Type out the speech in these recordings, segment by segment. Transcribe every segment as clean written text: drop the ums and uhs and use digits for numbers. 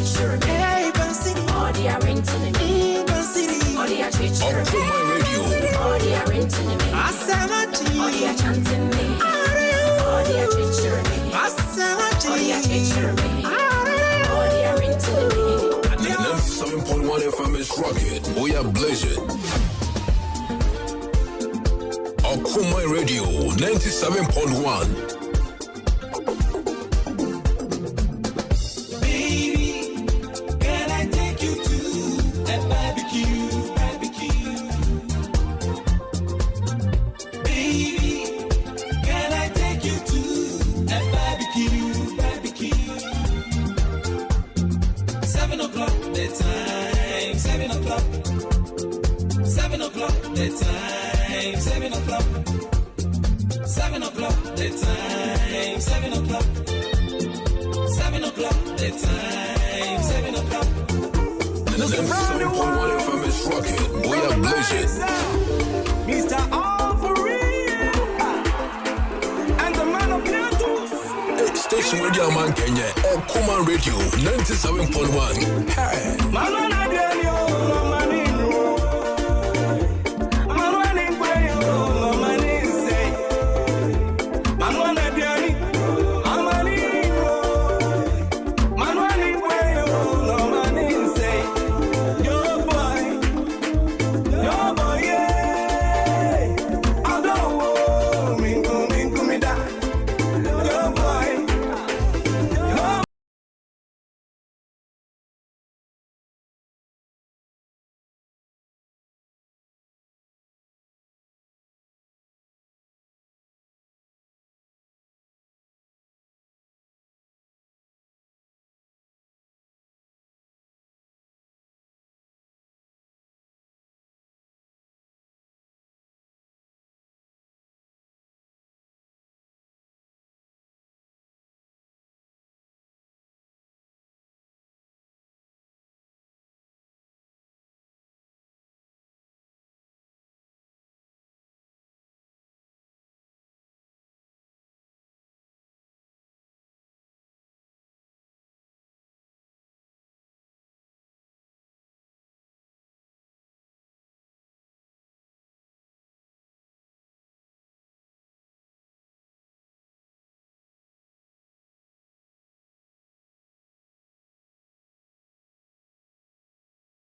Hey, Bansini. All the renting me. Bansini. All the treachery. Okuma Radio. All the renting me. Asamati. All the chanting me. All the treachery. Asamati. All the treachery. All the renting me. 97.1 FM is rocking. We are blazing. Okuma Radio 97.1. Baby, can I take you to a barbecue? Baby, can I take you to a barbecue? 7 o'clock the time, 7 o'clock. 7 o'clock the time, 7 o'clock. 7 o'clock the time, 7 o'clock. 7 o'clock the time, 7 o'clock. 97.1 FM is rocking. We are blazing. Mr. Ofori and the man of miracles. Station Radio Man Kenya. Okuma Radio 97.1. Hey. Mama Dianio, Mama Nino. Mama Ninquayo, Mama Ninse. Mama Diani, Mama Nino. Mama Ninquayo, Mama Ninse. Your boy, yeah. I don't want me, me, da. Your boy,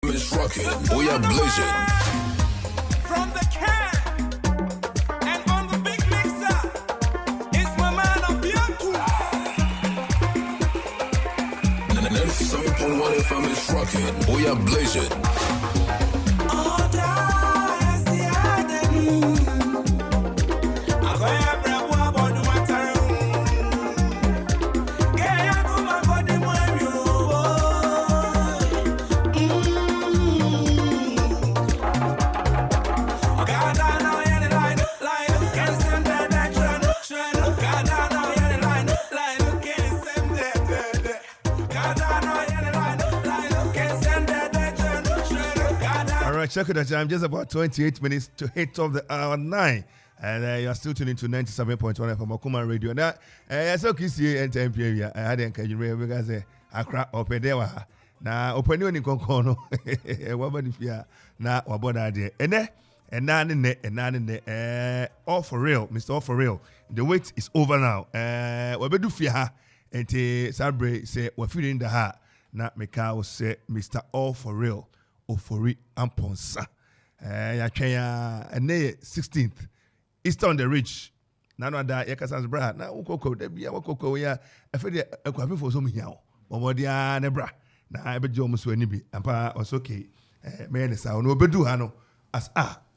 Is rocking. We are blazing. from the can and on the big mixer, it's my man of miracles. 97.1 FM is rocking. We are blazing. Check the time, just about 28 minutes to hit of the hour 9. And you are still tuning to 97.1 FM Okuma Radio. Now, so Kisi and TMP, I had encouragement because I crack open there. Now, open you in Concono. What about if you are now about idea? And none, all for real, Mr. All for real. The wait is over now. What do fear? And Sabre say, we're feeling the heart. Now, Mikao say, Mr. All for real. Ofori Amponsah. Ya 16th. East on the Ridge. Nano da yakasan's bra. Na ukoko de bia wakoko ya afede akwape for so mihia. Omodia ne bra. Na ebe jo muso ani bi. Ampa was okay. Me ne sa no bedu ha no as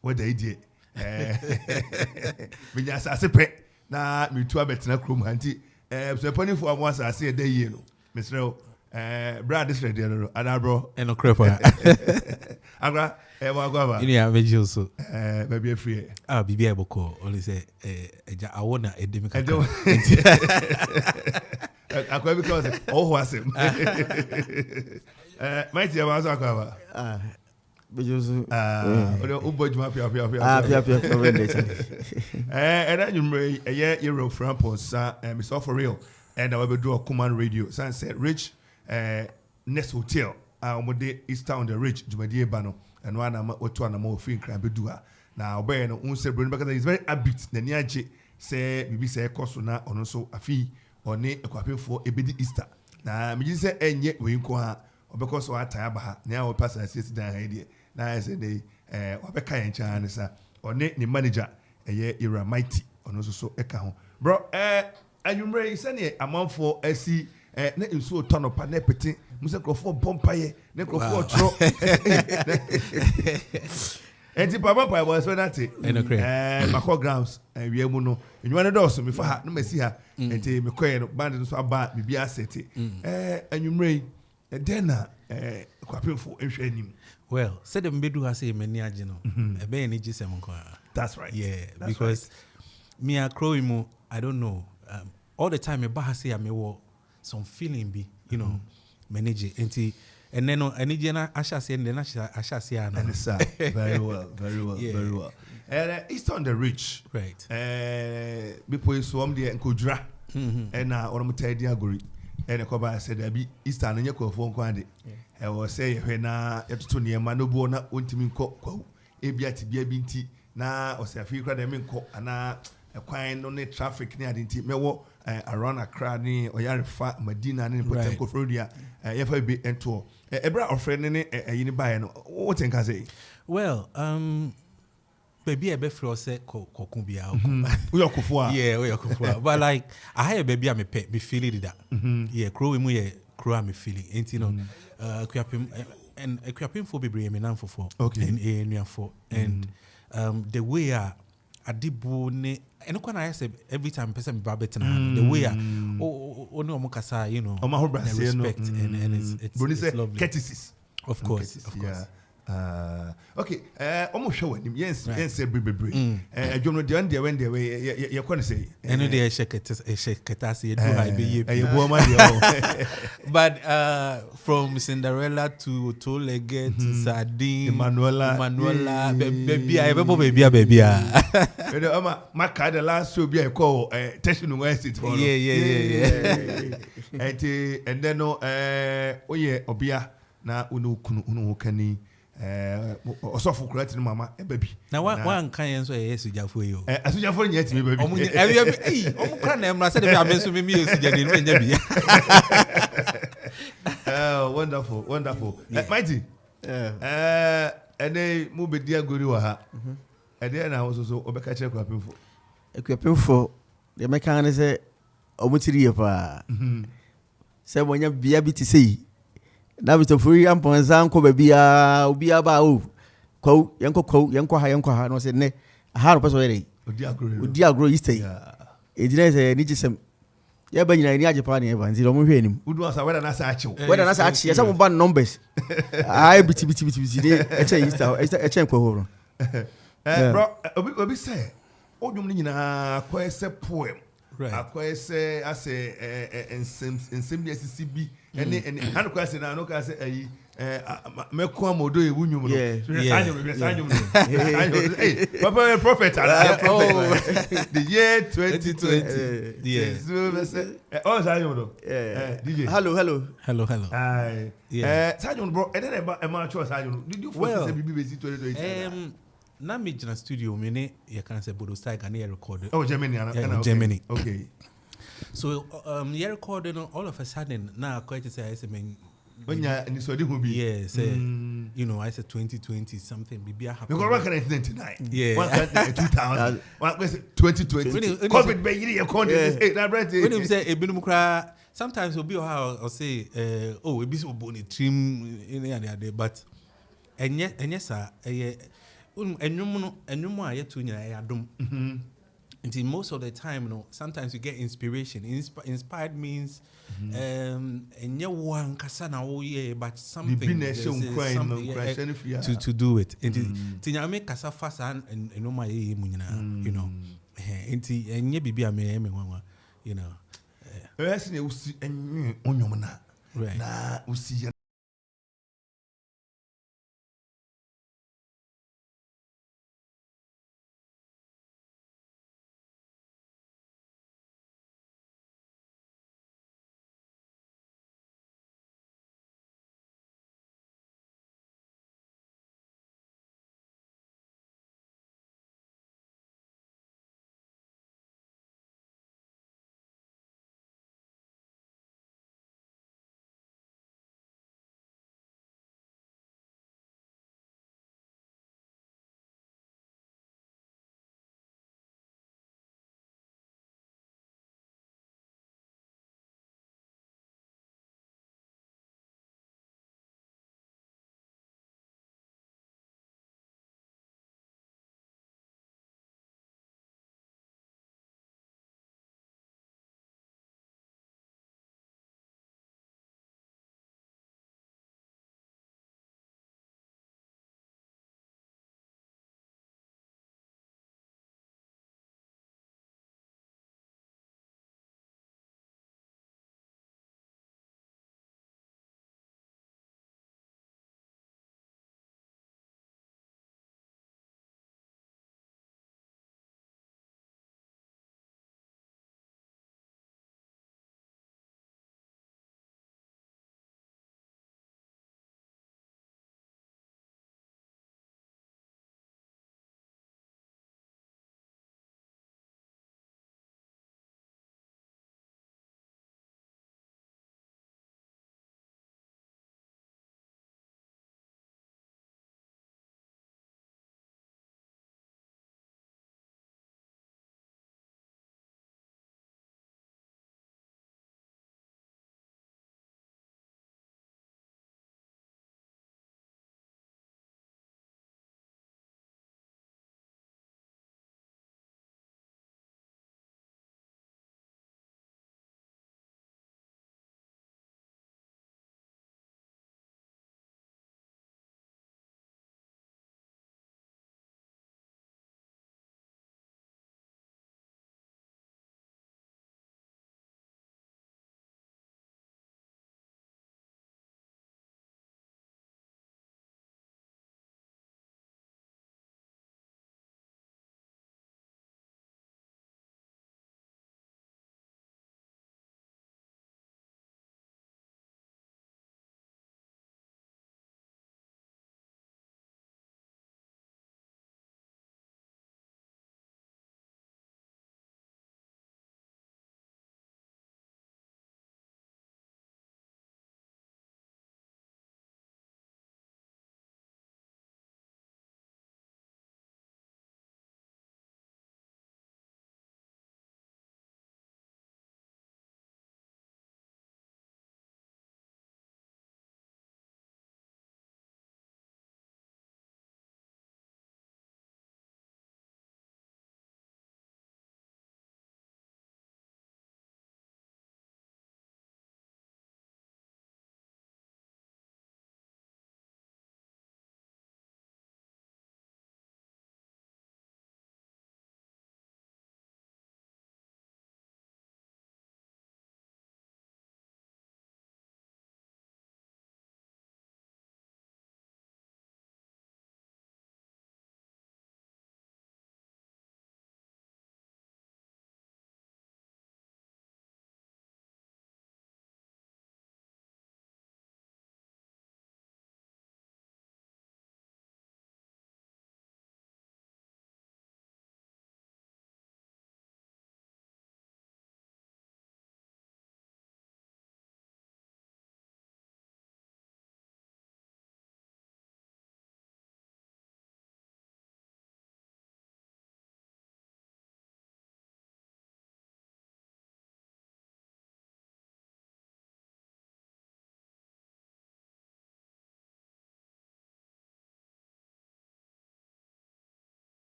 what the idea. Me nya sa sepe na me tu abetena krom hanti. So poni for am asase e da yie no. Mesreo Brad is ready, bro. And no crepa. Agra, Wagaba. You have a so. Maybe a free. Ah, be able to only say, I want a demic. I don't. I because all was him. Mighty was a cover. And then you may a year Ofori Amponsah, Miss Ofori, and I will do a command radio. Sunset Rich. Nest Hotel omode Easter on the Ridge Jumadie Bano and one am oto na mo fin kran bedua na obey no un se because he's very habit na ni age say bibi say koso na ono so afi one Akuapem for ebedi Easter na me say enye we nko ha obekọ so atan aba ha na o pass assist dan ha die na say dey obeka yen chan sa one ni manager eye Ira Mighty ono so eka ho bro anwumre say ne amanfo asi na nsuo tɔ no pa na pete musa krofo bompaye na krofo tro enti papa pa bo so nate makɔ grounds wie mu no enwa ne dɔso me fa ha no masi ha enti me kɔɛ no band no so aba bibi asete anwumre den na Akuapem fo ehwɛ anim. Well, said them bedu ha say many age no e be any gisem nko. That's right. Yeah, that's because right. Me akro I don't know. All the time me ba ha say me wo some feeling be, you know, manage it. And then energy na ashasi and then ashasi ana. And it's very well, yeah. Very well. And it's on the Ridge. Right. Before you swam there and kudra. And on my teddy aguri. And a coba said there be Eastern and your phone quantity. I was say when to near Manobona ultimate co ebiati binti na or say a few crowd them co and a quine on the traffic near the mewo around Accra ni Oyarifa Medina ni Port Kofodia FIB and tour ebra or friend ni buy no what can I say? Well, baby, I be flow say kokumbia. We are kufua. Yeah, we are kufua. But like I have baby, I me pet me feeling that. Yeah, crow mu yeah, crow me feeling. Ain't you know? Akuapem and Akuapem for baby me nan for. Okay. And for and the way adibu ne and I say every time person be better the way no mukasa you know respect and it's lovely. Courtesies. Of course. Yeah. Okay. Almost show him. Yes. Bebre. You know the end when they you can say. And they sheketasi do I be But from Cinderella to Two-Legged to Sardine, Emanuela, baby, baby. My card the last show be a call tension West. Yeah. And then oh yeah, Obia na unu kani osofu kurati ni mama baby na one kan so yesu jafo yo asujafo nyeti me baby omu kra na emra say dem abenso me yesu jade no nya bi wonderful Mighty ene mu be dia gori wa ha ede na wo so obeka kire Akuapem fo de meka ne say omutiri ye pa say wonya bia bi ti sei na Ofori Amponsah nko babia obi aba o kwa yenko ha no say ne ha no person yere odi agro Easter ejire say ni gisem ya ba nyina ni ajepa ne eba nzi lo mo hwe anim udu asa weda na sa achiw yesa mo ban numbers ai biti de eche Easter eche nkwa ho bro obi say odum ni nyina kwa ese poem akwa ese ase ensem dia CCB ene han kwa ase na no ka ase ayi meko amodo ewunwum no sanyo hey papa prophet the year 2020 yes oh sanyo no DJ hello sanyo bro ene e ma cho sanyo no did you first say bibi bezi 2020 na me jina studio me ne you can say bodo style can record Germany okay so you recording all of a sudden now quite say I say men onya ni so di hu bi yes you know I said 2020 something be happen because what can 1999 yeah 2000 what was 2020 covid be yiri e con this na brand when you say ebinum kra sometimes will be how or say oh e be so boni trim in there but enye sa enwum a yetu nyina ya dom until most of the time sometimes you get inspiration. Inspired means enye one kasa na wo ye but something to do it until tinya make kasa fast and enwum ye mu nyina you know until enye bibi a me nwanwa you know yes na usi enwe onwum na usi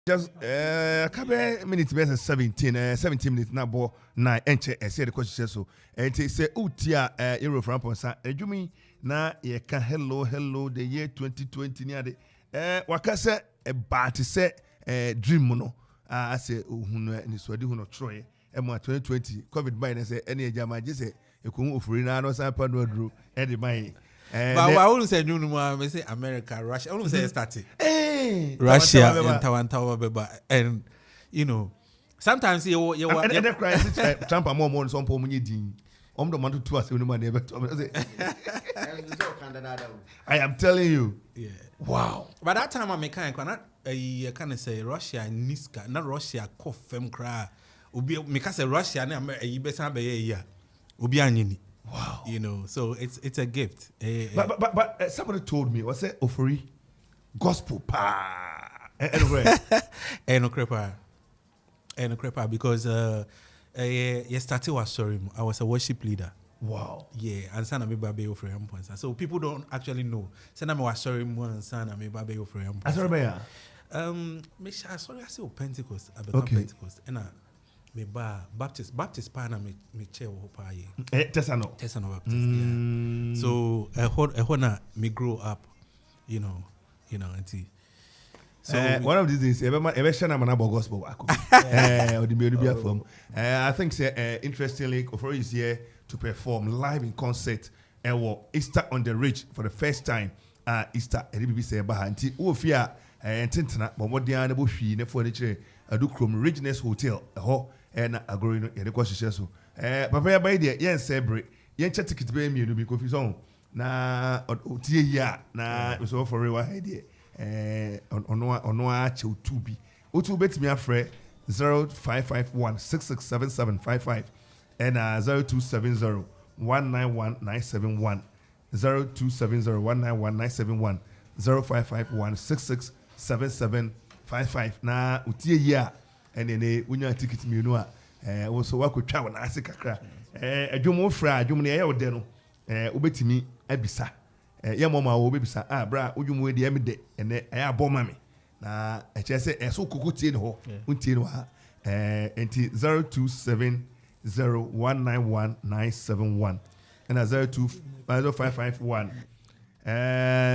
Just a couple minutes, best 17 minutes now, boy. 9 and I said the question so. And they say, Utia, Ofori Amponsah, you mean na ye can hello, the year 2020 near the Wakasa, a bat say, dream mono. I say, and it's what you know, Troy, and 2020, COVID by and say, any jama, just say, you couldn't offer in our sample, no drew, and the money. But I wouldn't say no more. I say America, Russia. I wouldn't say started. Russia and Tawantawa, and you know, sometimes you and the crisis. Trump are more on some pomoni ding. The man to us, I am telling you. Yeah. Wow. By that time, I'm I can't say Russia and Niska, not Russia. Cough cry. Ubi because say Russia and you better be yeah. Ubi anyini. Wow. You know, so it's a gift. But somebody told me, what's it? Ofori gospel pa. No crepa because yesterday was sorry, I was a worship leader. Wow. Yeah, and sana me babe Ofori Amponsah. So people don't actually know. Sana me was sorry more and sana me babe Ofori Amponsah. Sorry, me sorry I say Pentecost. I okay. Pentecost. And me ba Baptist pa na me chair wo pa ye. Tesano Baptist. Yeah. So I wanna me grow up, you know, and so one of these days, ever share na about gospel. I think interestingly, Ofori is here to perform live in concert and Easter on the Ridge for the first time. Easter, say Bahanti, Ufia, and Tintina, but what they are able to ne furniture, Adukrom-Akuapem Hotel, and a growing in the question. So, Papa, by the yen celebrate, yen chat ticket be me to be confused. Na Otia, na was all for real idea. On one chill 2B. O2 bets me a fre 0551 667755 and 0270 191971 0270 191971 0551 667755 na utie ya and then unya ticket me no also wa ko twa na ase kakra adwomo fra adwomo ne ya ode no obetimi abisa ya mama wo bebisa bra odwumu de am de ene ya aboma me na e che se eso kokotie ne ho untie no ha enti 0270191971 and 02551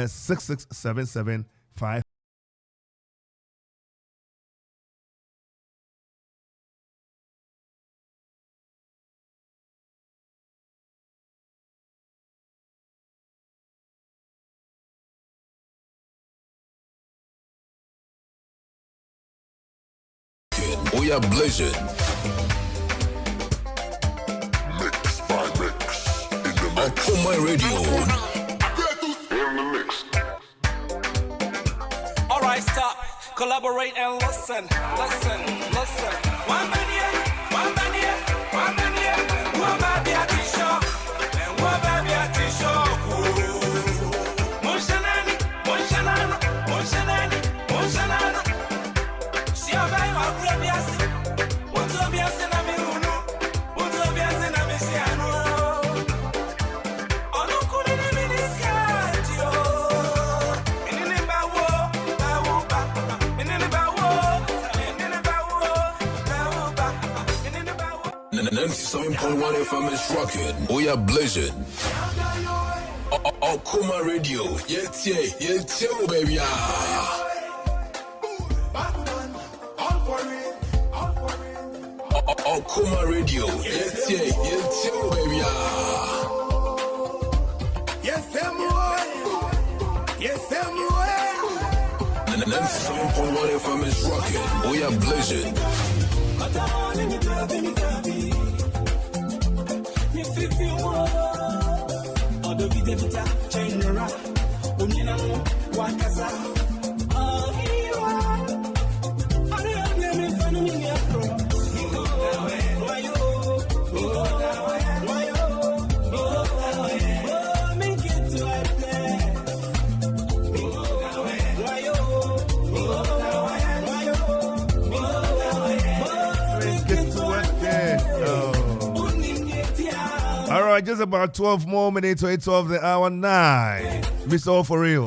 667755. We are blazing. Mix by mix in the mix. Ofori Radio. In the mix. Alright, stop, collaborate and listen. One man here, one baby at the show, and one baby at the show. Mushanani. See how very much previous. What's obvious in a miruno? What's obvious in a messiano? On no could in a ministatio. In the bawo, in the bawo. 97.1 FM is rocking. We are blazing. Okuma Radio. Yeah, baby. Okuma Radio. Yeah, baby. Yes, I'm 97.1 FM is rocking. We are blazing. Just about 12 more minutes to 8 of the hour 9. Mr. Ofori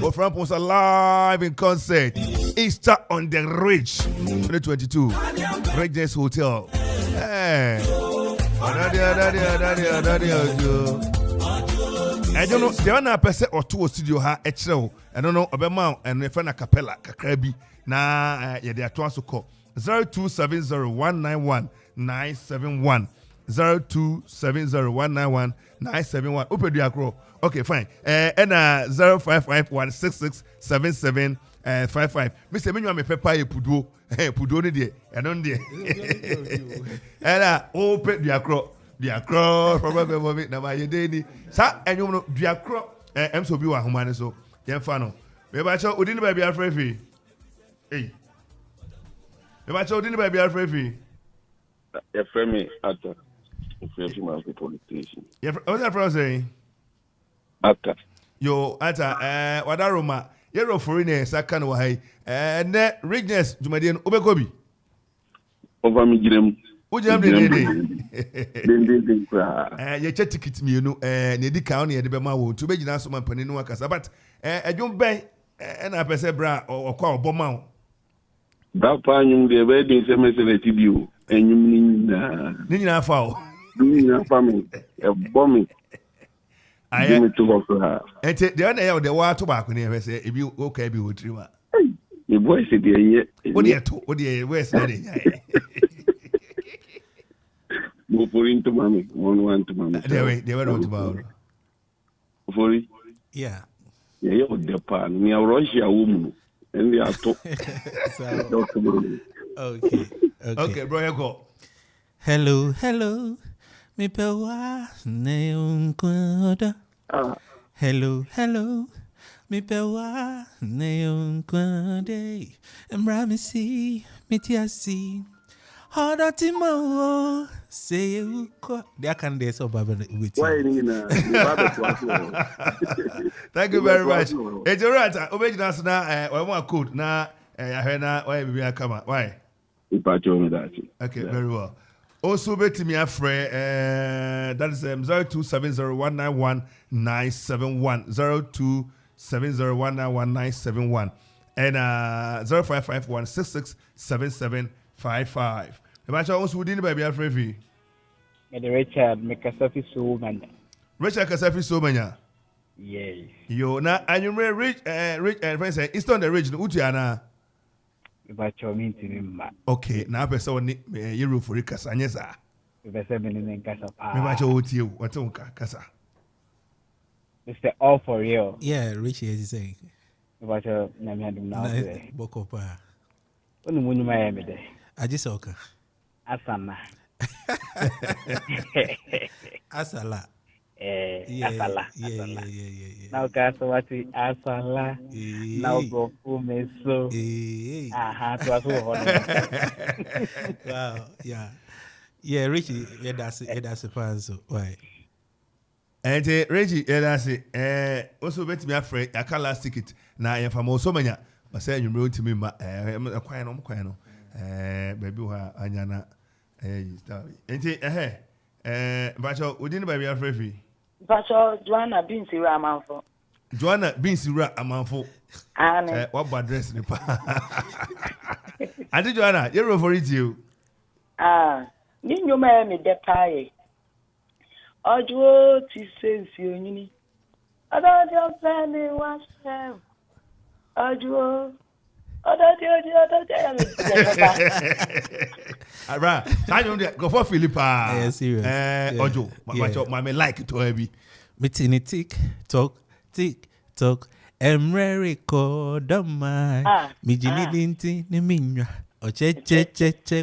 Amponsah live in concert. Easter on the Ridge 2022 Regis Hotel. Hey. I don't know. There are na person or two studio ha echrew. I don't know. Obema and if na capella kakrabi na yeah they are to also call 0270191971 0270191971. Open the acro. Okay, fine. And 0551667755. Mr. Menu me pepper ye pudo. Pudo ni de. I don't de. And open the acro. The acro probably na my day. Sa and you know the acro. Em so bi wa humane so. Yen fa no. Me ba cho odini ba bia frefi. Hey. Me ba cho odini ba bia frefi. Your friend me Atta. Your friend my police station. Yeah, what's that from saying? Atta. Yo, Atta, Wadaroma, you're a foreigner, Sakan Wahai, and that Rignes, Jumadian Ubekobi. Over me, Jim. Would you have the day? Your chat ticket me, you know, Nedi County at the Bema, to be Nassau Paninu Casa, but I don't buy an apese bra or call Bomau. Bapanium, the wedding semester to you, and you mean Nina Fowl. Nina family, a bombing. I am to work for her. And the other the water tobacco never say if you okay, be with you. The boy said, "Dear, what do you where's that? Go for into mommy, one to mommy. They were not about Ofori. Yeah. Yeah, you're the pan. We are Russia woman, and they are talking. Okay, bro, you go. Hello. Me pewa neon kwada. Hello. Me pewa neon kwade. Emramisi, mitiasi. Hada timo. Say you ko. They can do so baba with you. Thank you very much. It's all right. Obejina sana we want code na ahena why be come why? Okay, very well. Also, bet me a friend. That is 0270191971 0270191971 and 0551667755. Imagine also within baby a friend. Richard Mekasafi Soumanya. Richard Kasafi Soumanya. Yes. Yo na and you rich and friends say it's on the region Utiana. Okay, now person ni you for kasa nyesa. Me ba cho oti o what on kasa. Mr. Ofori Amponsah. Yeah, Richie is saying. But na me adum na o. Bokopa. Onu munyu ma me de. Ajisoka. Asana. Asala. Asala. Yeah. Now kasa wati asala. Now go fumeso. Aha, to aso hono. Wow, yeah, Richie, that's a fan so why? And Reggie, that's it. Also, bet me a friend, I can't last ticket. Now I am from Osomania, but say you wrote to me, I'm a quino, baby, Anyana, Bacho, we didn't buy me a free. Bacho, Joanna Binsi Ramanfo. Joanna Binsi Ramanfo. What bad dress in the pa? I did Joanna, you're over it, you. Ninyo me de pie. Ojo ti sense yoni. Ada your family was have. Ojo. Ada. Alright, I don't go for Philippa. Yeah, serious. Ojo, my like to heavy. Meeting tick talk. Record my. Mijini dinti ni minya. Che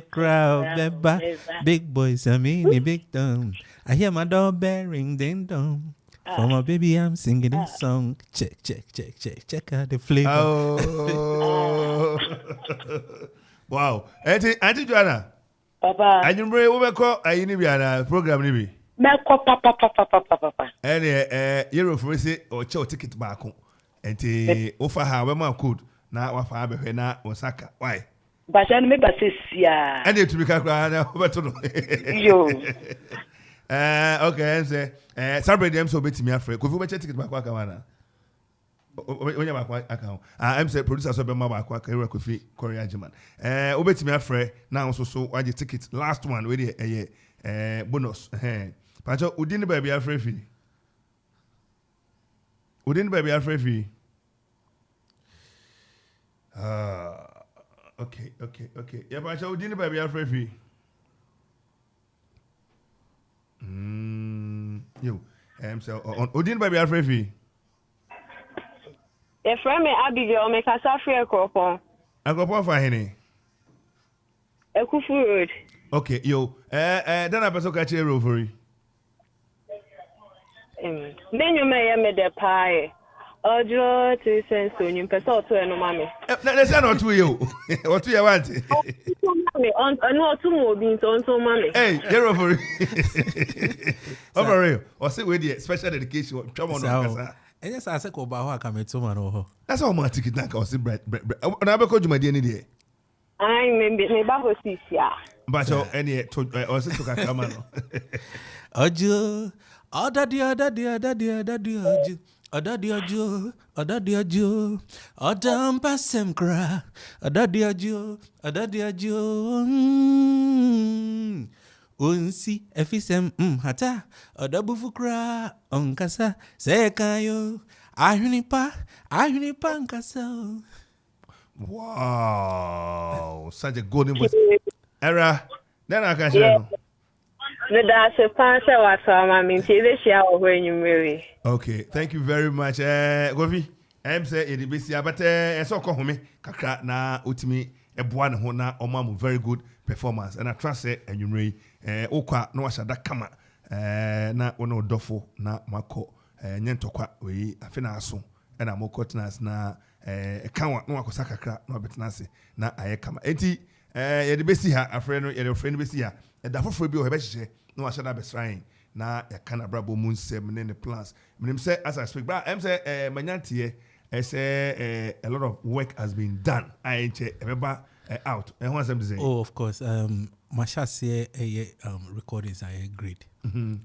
crowd beba. Big boys I mean big dumb. I hear my door bearing ding dong. For my baby I'm singing this song. Check out the flavor. Oh. Wow. Auntie Joanna. Papa. And you bring over call a Unibiana program nibi. Meko papa. And you're for say or chow ticket back home. And offer her when could now offer her na Osaka. Why? But I never say sia. And it to be crying over to Yo. Okay, and say, celebrate them so bit me afraid. Could you bet ticket back? When you account, I'm saying producer so be my back Kofi Korea German. Obeti me afre now so why the ticket last one we dey bonus. Pacho udin baby afre fi. Udin baby afre fi. Okay. Yeah, Pacho udin baby afre fi. You so on udin baby afre fi. Your friend me Abigail make a safari Akropon. Akropon for hene. Ekufu Road. Okay, yo. Then I better catch a Ofori. Then you may me the pie. Ojo to sense on you person to no mommy. Let's not to you. What do you want? On no two more beans on so mommy. Hey, you're Ofori. Ofori. Or say with the special dedication. Come on. And yes, I said, "Go back. I come to man." That's how my ticket now. I was bread. And I be called you my DNA day. I maybe me back with this yeah. But you any or say to come on. Ojo, ojo, odam pasem kra, ojo. Unsi efisem hata odabufukra onkasa sekayo ahunipa nkasa. Wow, such a golden voice. Era, then I can share. That's a pastor was my mean when you marry. Okay, thank you very much. Govi, I'm saying it be but so call me kakra na utimi eboa ne ho na omamu very good performance and I trust it and you may okwa no washa da kama na wono dofo na mako nyentokwa we afina aso na moko tenas na kanwa no wakosa kakra na betenase na aye kama enti ye de besi ha afre no ye de friend besi ha da foforo bi o hebe hye no washa da besran na ya kana brabo mu nsem ne plans menim say as I speak but am say manyantie say a lot of work has been done I remember out and what's them to say? Oh, of course. Mashase recordings are great, and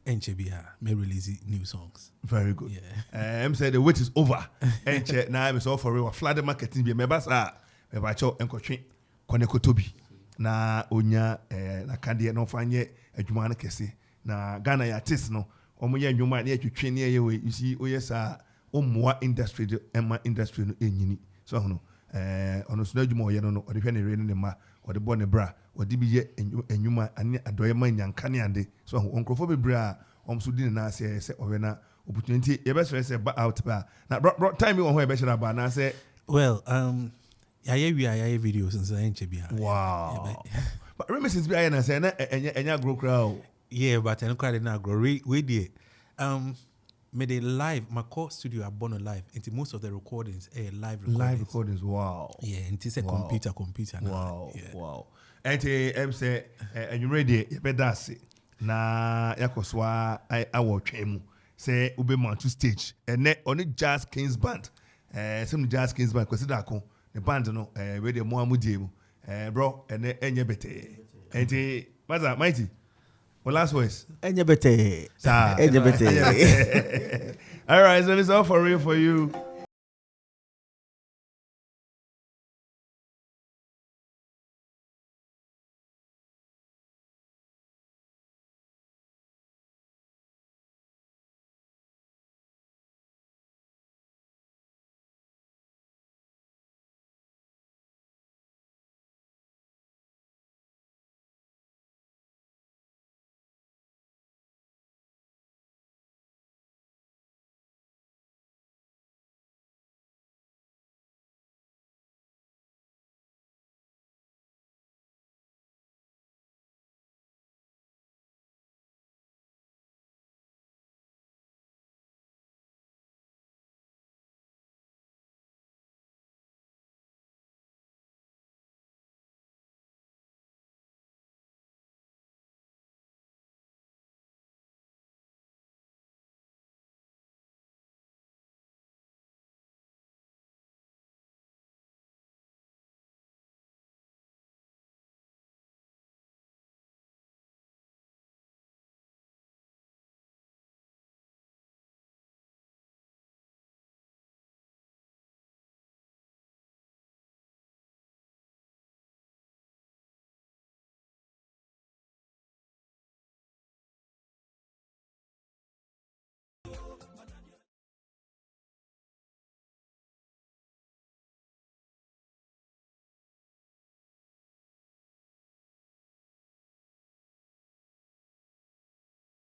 NCBA may release new songs. Very good. Yeah. I'm saying the wait is over. And now I'm so for real. Flood marketing be members are mebacho enkotre koneko tobi na onya na kande no fanye adwuma na kese na Ghana ya artist no omo ye adwuma na atwetwe ne ye we you see oyesa omwa industry industry no enyini so no ono so adwuma oye no ode hwe ne re ne ma ode bo ne bra ode bi ye enwuma ane adoye man nyankane ande so onkrofo bebra omso di na se owe na opportunity ye be say ba out ba na time won ho e be shira ba na say well yeah videos since NCBA. Wow. But reminiscence be na say na enya grow crowd. Yeah, but I quite na grow we did made a live my core studio are born live into most of the recordings live recordings. Wow. Yeah, and it's a computer now. Wow. Yeah. Wow. And say and you ready you better say na yakoswa I twemu say ube man to stage and on Jazz Kings band some Jazz Kings band consider ko the band no we dey mo amudie mu bro and enye bete and maza mighty well, last words. Enye bete. All right, so it's all for real for you.